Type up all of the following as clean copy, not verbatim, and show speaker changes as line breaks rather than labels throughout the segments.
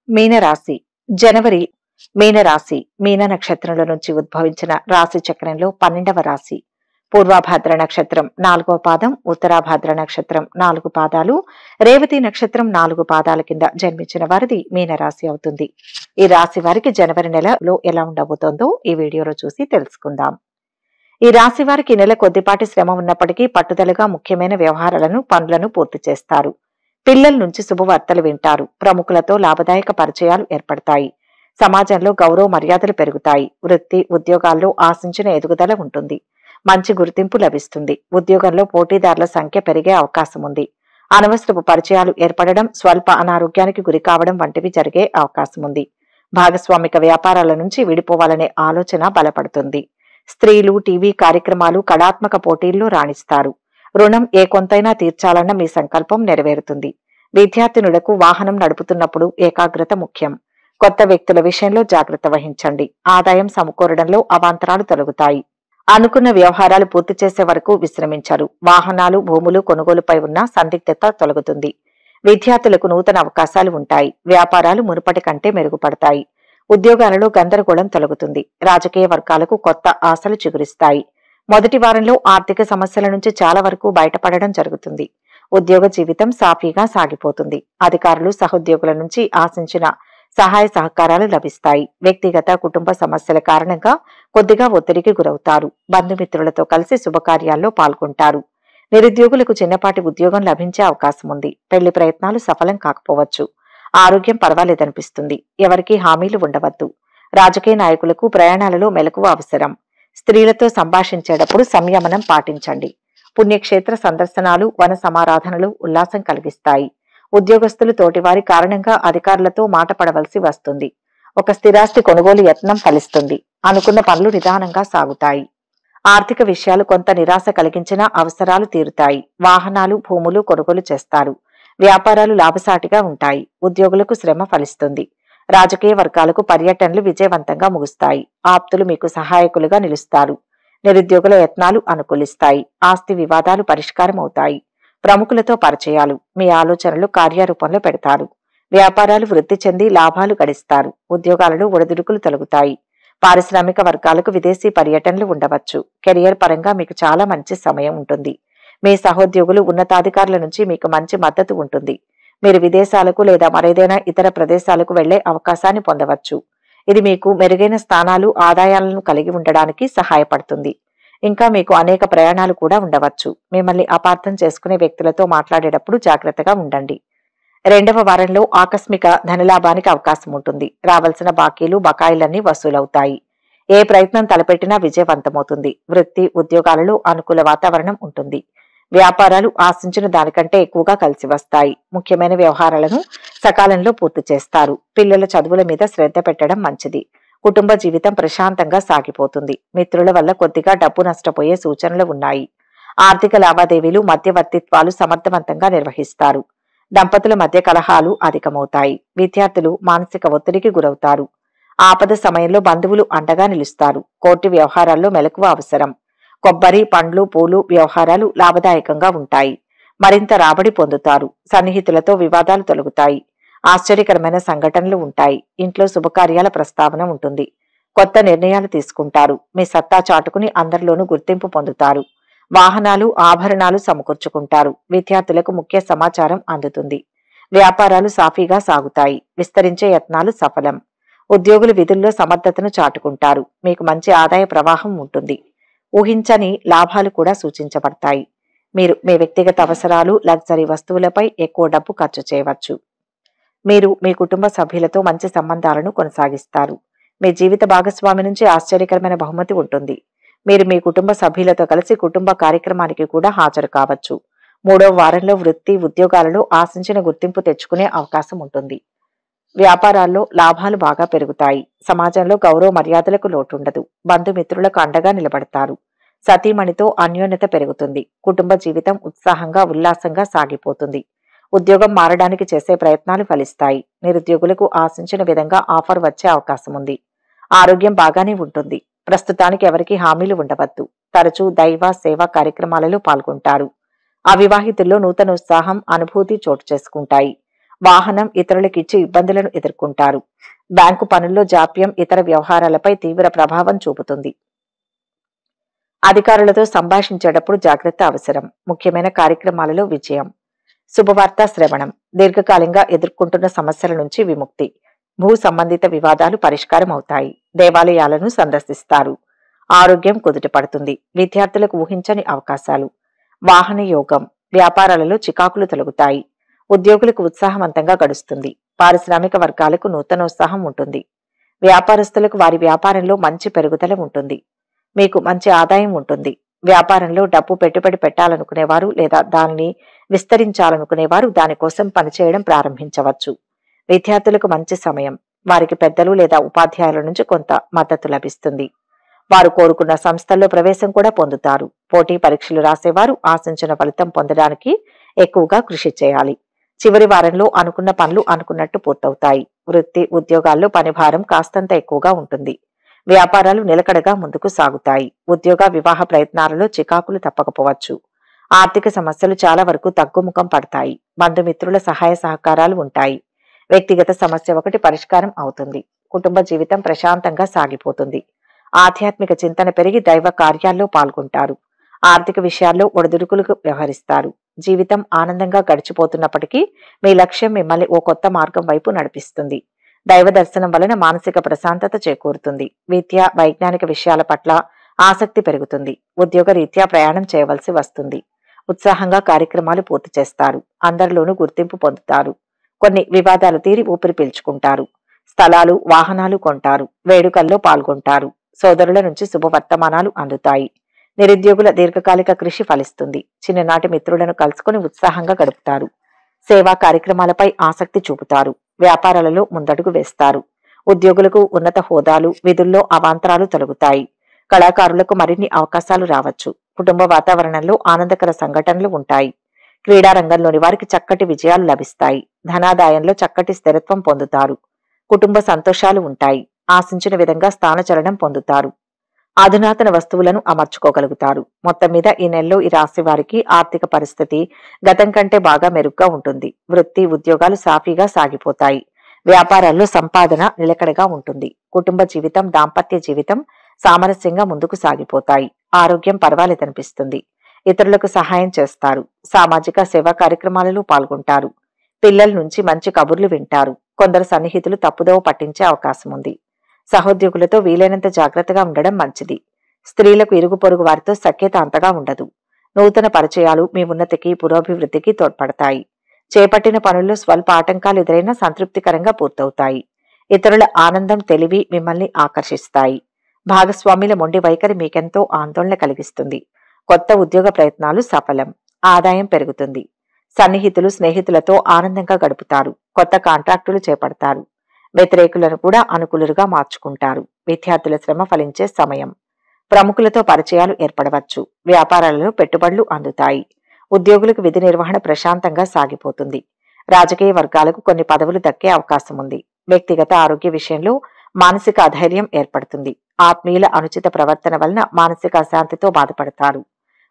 మీనరాశి జనవరి మీనరాశి మీన నక్షత్రంలో నుంచి ఉద్భవించిన రాశి చక్రంలో 12వ రాశి. పూర్వభాద్ర నక్షత్రం 4వ పాదం, ఉత్తరాభాద్ర నక్షత్రం 4 పాదాలు, రేవతి నక్షత్రం 4 పాదాల కింద జన్మించిన వారిది మీనరాశి అవుతుంది. ఈ రాశి వారికి జనవరి నెలలో ఎలా ఉండబోతోందో ఈ వీడియోలో చూసి తెలుసుకుందాం. ఈ రాశి వారికి నెల కొద్దిపాటి శ్రమ ఉన్నప్పటికీ పట్టుదలగా ముఖ్యమైన వ్యవహారాలను పనులను పూర్తి చేస్తారు. పిల్లల నుంచి శుభవార్తలు వింటారు. ప్రముఖులతో లాభదాయక పరిచయాలు ఏర్పడతాయి. సమాజంలో గౌరవ మర్యాదలు పెరుగుతాయి. వృత్తి ఉద్యోగాల్లో ఆశించిన ఎదుగుదల ఉంటుంది. మంచి గుర్తింపు లభిస్తుంది. ఉద్యోగంలో పోటీదారుల సంఖ్య పెరిగే అవకాశం ఉంది. అనవసరపు పరిచయాలు ఏర్పడడం, స్వల్ప అనారోగ్యానికి గురి కావడం వంటివి జరిగే అవకాశం ఉంది. భాగస్వామిక వ్యాపారాల నుంచి విడిపోవాలనే ఆలోచన బలపడుతుంది. స్త్రీలు టీవీ కార్యక్రమాలు, కళాత్మక పోటీల్లో రాణిస్తారు. రుణం ఏ కొంతైనా తీర్చాలన్న మీ సంకల్పం నెరవేరుతుంది. విద్యార్థినులకు వాహనం నడుపుతున్నప్పుడు ఏకాగ్రత ముఖ్యం. కొత్త వ్యక్తుల విషయంలో జాగ్రత్త వహించండి. ఆదాయం సమకూరడంలో అవాంతరాలు తొలగుతాయి. అనుకున్న వ్యవహారాలు పూర్తి చేసే వరకు విశ్రమించరు. వాహనాలు, భూములు కొనుగోలుపై ఉన్న సందిగ్ధత తొలగుతుంది. విద్యార్థులకు నూతన అవకాశాలు ఉంటాయి. వ్యాపారాలు మునుపటి కంటే మెరుగుపడతాయి. ఉద్యోగాలలో గందరగోళం తొలగుతుంది. రాజకీయ వర్గాలకు కొత్త ఆశలు చిగురిస్తాయి. మొదటి వారంలో ఆర్థిక సమస్యల నుంచి చాలా వరకు బయటపడడం జరుగుతుంది. ఉద్యోగ జీవితం సాఫీగా సాగిపోతుంది. అధికారులు, సహోద్యోగుల నుంచి ఆశించిన సహాయ సహకారాలు లభిస్తాయి. వ్యక్తిగత కుటుంబ సమస్యల కారణంగా కొద్దిగా ఒత్తిడికి గురవుతారు. బంధుమిత్రులతో కలిసి శుభకార్యాల్లో పాల్గొంటారు. నిరుద్యోగులకు చిన్నపాటి ఉద్యోగం లభించే అవకాశం ఉంది. పెళ్లి ప్రయత్నాలు సఫలం కాకపోవచ్చు. ఆరోగ్యం పర్వాలేదనిపిస్తుంది. ఎవరికీ హామీలు ఉండవద్దు. రాజకీయ నాయకులకు ప్రయాణాలలో మెలకువ అవసరం. స్త్రీలతో సంభాషించేటప్పుడు సంయమనం పాటించండి. పుణ్యక్షేత్ర సందర్శనాలు, వన సమారాధనలు ఉల్లాసం కలిగిస్తాయి. ఉద్యోగస్తులు తోటివారి కారణంగా అధికారులతో మాట పడవలసి వస్తుంది. ఒక స్థిరాస్తి కొనుగోలు యత్నం ఫలిస్తుంది. అనుకున్న పనులు నిదానంగా సాగుతాయి. ఆర్థిక విషయాలు కొంత నిరాశ కలిగించినా అవసరాలు తీరుతాయి. వాహనాలు, భూములు కొనుగోలు చేస్తారు. వ్యాపారాలు లాభసాటిగా ఉంటాయి. ఉద్యోగులకు శ్రమ ఫలిస్తుంది. రాజకీయ వర్గాలకు పర్యటనలు విజయవంతంగా ముగుస్తాయి. ఆప్తులు మీకు సహాయకులుగా నిలుస్తారు. నిరుద్యోగుల యత్నాలు అనుకూలిస్తాయి. ఆస్తి వివాదాలు పరిష్కారం అవుతాయి. ప్రముఖులతో పరిచయాలు మీ ఆలోచనలు కార్యరూపంలో పెడతారు. వ్యాపారాలు వృద్ధి చెంది లాభాలు గడిస్తారు. ఉద్యోగాలలో ఒడిదుడుకులు తొలగుతాయి. పారిశ్రామిక వర్గాలకు విదేశీ పర్యటనలు ఉండవచ్చు. కెరియర్ పరంగా మీకు చాలా మంచి సమయం ఉంటుంది. మీ సహోద్యోగులు, ఉన్నతాధికారుల నుంచి మీకు మంచి మద్దతు ఉంటుంది. మీరు విదేశాలకు లేదా మరేదైనా ఇతర ప్రదేశాలకు వెళ్లే అవకాశాన్ని పొందవచ్చు. ఇది మీకు మెరుగైన స్థానాలు, ఆదాయాలను కలిగి ఉండడానికి సహాయపడుతుంది. ఇంకా మీకు అనేక ప్రయాణాలు కూడా ఉండవచ్చు. మిమ్మల్ని అపార్థం చేసుకునే వ్యక్తులతో మాట్లాడేటప్పుడు జాగ్రత్తగా ఉండండి. రెండవ వారంలో ఆకస్మిక ధనలాభానికి అవకాశం ఉంటుంది. రావాల్సిన బాకీలు, బకాయిలన్నీ వసూలవుతాయి. ఏ ప్రయత్నం తలపెట్టినా విజయవంతమవుతుంది. వృత్తి ఉద్యోగాలలో అనుకూల వాతావరణం ఉంటుంది. వ్యాపారాలు ఆశించిన దానికంటే ఎక్కువగా కలిసి వస్తాయి. ముఖ్యమైన వ్యవహారాలను సకాలంలో పూర్తి చేస్తారు. పిల్లల చదువుల మీద శ్రద్ధ పెట్టడం మంచిది. కుటుంబ జీవితం ప్రశాంతంగా సాగిపోతుంది. మిత్రుల వల్ల కొద్దిగా డబ్బు నష్టపోయే సూచనలు ఉన్నాయి. ఆర్థిక లావాదేవీలు, మధ్యవర్తిత్వాలు సమర్థవంతంగా నిర్వహిస్తారు. దంపతుల మధ్య కలహాలు అధికమవుతాయి. విద్యార్థులు మానసిక ఒత్తిడికి గురవుతారు. ఆపద సమయంలో బంధువులు అండగా నిలుస్తారు. కోర్టు వ్యవహారాల్లో మెలకువ అవసరం. కొబ్బరి, పండ్లు, పూలు వ్యవహారాలు లాభదాయకంగా ఉంటాయి. మరింత రాబడి పొందుతారు. సన్నిహితులతో వివాదాలు తొలగుతాయి. ఆశ్చర్యకరమైన సంఘటనలు ఉంటాయి. ఇంట్లో శుభకార్యాల ప్రస్తావన ఉంటుంది. కొత్త నిర్ణయాలు తీసుకుంటారు. మీ సత్తా చాటుకుని అందరిలోనూ గుర్తింపు పొందుతారు. వాహనాలు, ఆభరణాలు సమకూర్చుకుంటారు. విద్యార్థులకు ముఖ్య సమాచారం అందుతుంది. వ్యాపారాలు సాఫీగా సాగుతాయి. విస్తరించే యత్నాలు సఫలం. ఉద్యోగులు విధుల్లో సమర్థతను చాటుకుంటారు. మీకు మంచి ఆదాయ ప్రవాహం ఉంటుంది. ఊహించని లాభాలు కూడా సూచించబడతాయి. మీరు మీ వ్యక్తిగత అవసరాలు, లగ్జరీ వస్తువులపై ఎక్కువ డబ్బు ఖర్చు చేయవచ్చు. మీరు మీ కుటుంబ సభ్యులతో మంచి సంబంధాలను కొనసాగిస్తారు. మీ జీవిత భాగస్వామి నుంచి ఆశ్చర్యకరమైన బహుమతి ఉంటుంది. మీరు మీ కుటుంబ సభ్యులతో కలిసి కుటుంబ కార్యక్రమానికి కూడా హాజరు కావచ్చు. మూడవ వారంలో వృత్తి ఉద్యోగాలలో ఆశించిన గుర్తింపు తెచ్చుకునే అవకాశం ఉంటుంది. వ్యాపారాల్లో లాభాలు బాగా పెరుగుతాయి. సమాజంలో గౌరవ మర్యాదలకు లోటుండదు. బంధుమిత్రులకు అండగా నిలబడతారు. సతీమణితో అన్యోన్యత పెరుగుతుంది. కుటుంబ జీవితం ఉత్సాహంగా, ఉల్లాసంగా సాగిపోతుంది. ఉద్యోగం మారడానికి చేసే ప్రయత్నాలు ఫలిస్తాయి. నిరుద్యోగులకు ఆశించిన విధంగా ఆఫర్ వచ్చే అవకాశం ఉంది. ఆరోగ్యం బాగానే ఉంటుంది. ప్రస్తుతానికి ఎవరికీ హామీలు ఉండవద్దు. తరచూ దైవ సేవా కార్యక్రమాలలో పాల్గొంటారు. అవివాహితుల్లో నూతన ఉత్సాహం, అనుభూతి చోటు చేసుకుంటాయి. వాహనం ఇతరులకు ఇచ్చి ఇబ్బందులను ఎదుర్కొంటారు. బ్యాంకు పనుల్లో జాప్యం ఇతర వ్యవహారాలపై తీవ్ర ప్రభావం చూపుతుంది. అధికారులతో సంభాషించేటప్పుడు జాగ్రత్త అవసరం. ముఖ్యమైన కార్యక్రమాలలో విజయం. శుభవార్త శ్రవణం. దీర్ఘకాలంగా ఎదుర్కొంటున్న సమస్యల నుంచి విముక్తి. భూ సంబంధిత వివాదాలు పరిష్కారం అవుతాయి. దేవాలయాలను సందర్శిస్తారు. ఆరోగ్యం కుదుటపడుతుంది. విద్యార్థులకు ఊహించని అవకాశాలు. వాహన యోగం. వ్యాపారాలలో చికాకులు తొలగుతాయి. ఉద్యోగులకు ఉత్సాహవంతంగా గడుస్తుంది. పారిశ్రామిక వర్గాలకు నూతనోత్సాహం ఉంటుంది. వ్యాపారస్తులకు వారి వ్యాపారంలో మంచి పెరుగుదల ఉంటుంది. మీకు మంచి ఆదాయం ఉంటుంది. వ్యాపారంలో డబ్బు పెట్టుబడి పెట్టాలనుకునేవారు లేదా దానిని విస్తరించాలనుకునేవారు దానికోసం పనిచేయడం ప్రారంభించవచ్చు. విద్యార్థులకు మంచి సమయం. వారికి పెద్దలు లేదా ఉపాధ్యాయుల నుంచి కొంత మద్దతు లభిస్తుంది. వారు కోరుకున్న సంస్థల్లో ప్రవేశం కూడా పొందుతారు. పోటీ పరీక్షలు రాసేవారు ఆశించిన ఫలితం పొందడానికి ఎక్కువగా కృషి చేయాలి. చివరి వారంలో అనుకున్న పనులు అనుకున్నట్టు పూర్తవుతాయి. వృత్తి ఉద్యోగాల్లో పనిభారం కాస్తంత ఎక్కువగా ఉంటుంది. వ్యాపారాలు నిలకడగా ముందుకు సాగుతాయి. ఉద్యోగ వివాహ ప్రయత్నాలలో చికాకులు తప్పకపోవచ్చు. ఆర్థిక సమస్యలు చాలా వరకు తగ్గుముఖం పడతాయి. బంధుమిత్రుల సహాయ సహకారాలు ఉంటాయి. వ్యక్తిగత సమస్య ఒకటి పరిష్కారం అవుతుంది. కుటుంబ జీవితం ప్రశాంతంగా సాగిపోతుంది. ఆధ్యాత్మిక చింతన పెరిగి దైవ కార్యాల్లో పాల్గొంటారు. ఆర్థిక విషయాల్లో ఒడిదుడుకులకు వ్యవహరిస్తారు. జీవితం ఆనందంగా గడిచిపోతున్నప్పటికీ మీ లక్ష్యం మిమ్మల్ని ఓ కొత్త మార్గం వైపు నడిపిస్తుంది. దైవ దర్శనం వలన మానసిక ప్రశాంతత చేకూరుతుంది. విద్య వైజ్ఞానిక విషయాల పట్ల ఆసక్తి పెరుగుతుంది. ఉద్యోగ రీత్యా ప్రయాణం చేయవలసి వస్తుంది. ఉత్సాహంగా కార్యక్రమాలు పూర్తి చేస్తారు. అందరిలోనూ గుర్తింపు పొందుతారు. కొన్ని వివాదాలు తీరి ఊపిరి పీల్చుకుంటారు. స్థలాలు వాహనాలు కొంటారు. వేడుకల్లో పాల్గొంటారు. సోదరుల నుంచి శుభవర్తమానాలు అందుతాయి. నిరుద్యోగుల దీర్ఘకాలిక కృషి ఫలిస్తుంది. చిన్ననాటి మిత్రులను కలుసుకుని ఉత్సాహంగా గడుపుతారు. సేవా కార్యక్రమాలపై ఆసక్తి చూపుతారు. వ్యాపారాలలో ముందడుగు వేస్తారు. ఉద్యోగులకు ఉన్నత హోదాలు విధుల్లో అవాంతరాలు తొలగుతాయి. కళాకారులకు మరిన్ని అవకాశాలు రావచ్చు. కుటుంబ వాతావరణంలో ఆనందకర సంఘటనలు ఉంటాయి. క్రీడా రంగంలోని వారికి చక్కటి విజయాలు లభిస్తాయి. ధనాదాయంలో చక్కటి స్థిరత్వం పొందుతారు. కుటుంబ సంతోషాలు ఉంటాయి. ఆశించిన విధంగా స్థానచలనం పొందుతారు. అధునాతన వస్తువులను అమర్చుకోగలుగుతారు. మొత్తం మీద ఈ నెలలో ఈ రాశి వారికి ఆర్థిక పరిస్థితి గతం కంటే బాగా మెరుగ్గా ఉంటుంది. వృత్తి ఉద్యోగాలు సాఫీగా సాగిపోతాయి. వ్యాపారాల్లో సంపాదన నిలకడగా ఉంటుంది. కుటుంబ జీవితం దాంపత్య జీవితం సామరస్యంగా ముందుకు సాగిపోతాయి. ఆరోగ్యం పర్వాలేదనిపిస్తుంది. ఇతరులకు సహాయం చేస్తారు. సామాజిక సేవా కార్యక్రమాలలో పాల్గొంటారు. పిల్లల నుంచి మంచి కబుర్లు వింటారు. కొందరు సన్నిహితులు తప్పుదోవ పట్టించే అవకాశం ఉంది. సహోద్యోగులతో వీలైనంత జాగ్రత్తగా ఉండడం మంచిది. స్త్రీలకు ఇరుగు పొరుగు వారితో సఖ్యత అంతగా ఉండదు. నూతన పరిచయాలు మీ ఉన్నతికి పురోభివృద్ధికి తోడ్పడతాయి. చేపట్టిన పనుల్లో స్వల్ప ఆటంకాలు ఎదురైనా సంతృప్తికరంగా పూర్తవుతాయి. ఇతరుల ఆనందం తెలివి మిమ్మల్ని ఆకర్షిస్తాయి. భాగస్వాముల మొండి వైఖరి మీకెంతో ఆందోళన కలిగిస్తుంది. కొత్త ఉద్యోగ ప్రయత్నాలు సఫలం. ఆదాయం పెరుగుతుంది. సన్నిహితులు స్నేహితులతో ఆనందంగా గడుపుతారు. కొత్త కాంట్రాక్టులు చేపడతారు. వ్యతిరేకులను కూడా అనుకూలుగా మార్చుకుంటారు. విద్యార్థుల శ్రమ ఫలించే సమయం. ప్రముఖులతో పరిచయాలు ఏర్పడవచ్చు. వ్యాపారాలలో పెట్టుబడులు అందుతాయి. ఉద్యోగులకు విధి నిర్వహణ ప్రశాంతంగా సాగిపోతుంది. రాజకీయ వర్గాలకు కొన్ని పదవులు దక్కే అవకాశం ఉంది. వ్యక్తిగత ఆరోగ్య విషయంలో మానసిక అధైర్యం ఏర్పడుతుంది. ఆత్మీయుల అనుచిత ప్రవర్తన వలన మానసిక అశాంతితో బాధపడతారు.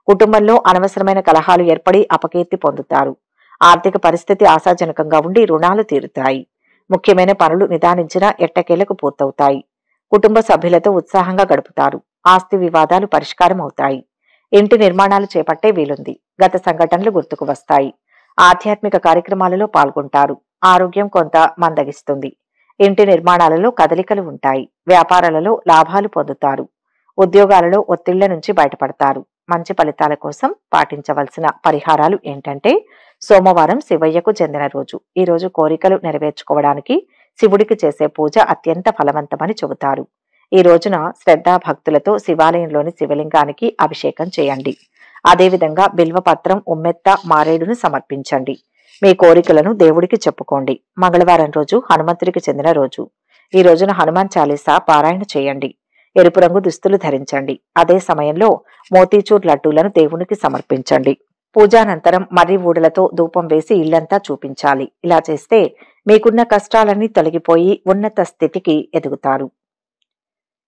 కుటుంబంలో అనవసరమైన కలహాలు ఏర్పడి అపకీర్తి పొందుతారు. ఆర్థిక పరిస్థితి ఆశాజనకంగా ఉండి రుణాలు తీరుతాయి. ముఖ్యమైన పనులు నిదానించినా ఎట్టకేలకు పూర్తవుతాయి. కుటుంబ సభ్యులతో ఉత్సాహంగా గడుపుతారు. ఆస్తి వివాదాలు పరిష్కారం అవుతాయి. ఇంటి నిర్మాణాలు చేపట్టే వీలుంది. గత సంఘటనలు గుర్తుకు వస్తాయి. ఆధ్యాత్మిక కార్యక్రమాలలో పాల్గొంటారు. ఆరోగ్యం కొంత మందగిస్తుంది. ఇంటి నిర్మాణాలలో కదలికలు ఉంటాయి. వ్యాపారాలలో లాభాలు పొందుతారు. ఉద్యోగాలలో ఒత్తిళ్ల నుంచి బయటపడతారు. మంచి ఫలితాల కోసం పాటించవలసిన పరిహారాలు ఏంటంటే, సోమవారం శివయ్యకు చెందిన రోజు. ఈ రోజు కోరికలు నెరవేర్చుకోవడానికి శివుడికి చేసే పూజ అత్యంత ఫలవంతమని చెబుతారు. ఈ రోజున శ్రద్ధా భక్తులతో శివాలయంలోని శివలింగానికి అభిషేకం చేయండి. అదేవిధంగా బిల్వపత్రం ఉమ్మెత్త మారేడును సమర్పించండి. మీ కోరికలను దేవుడికి చెప్పుకోండి. మంగళవారం రోజు హనుమంతుడికి చెందిన రోజు. ఈ రోజున హనుమాన్ చాలీసా పారాయణ చేయండి. ఎరుపు రంగు దుస్తులు ధరించండి. అదే సమయంలో మోతీచూర్ లడ్డూలను దేవునికి సమర్పించండి. పూజానంతరం మర్రి ఊడలతో ధూపం వేసి ఇల్లంతా చూపించాలి. ఇలా చేస్తే మీకున్న కష్టాలన్నీ తొలగిపోయి ఉన్నత స్థితికి ఎదుగుతారు.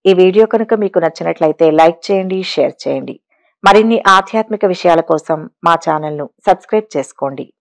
ఈ వీడియో కనుక మీకు నచ్చినట్లయితే లైక్ చేయండి, షేర్ చేయండి. మరిన్ని ఆధ్యాత్మిక విషయాల కోసం మా ఛానల్ను సబ్స్క్రైబ్ చేసుకోండి.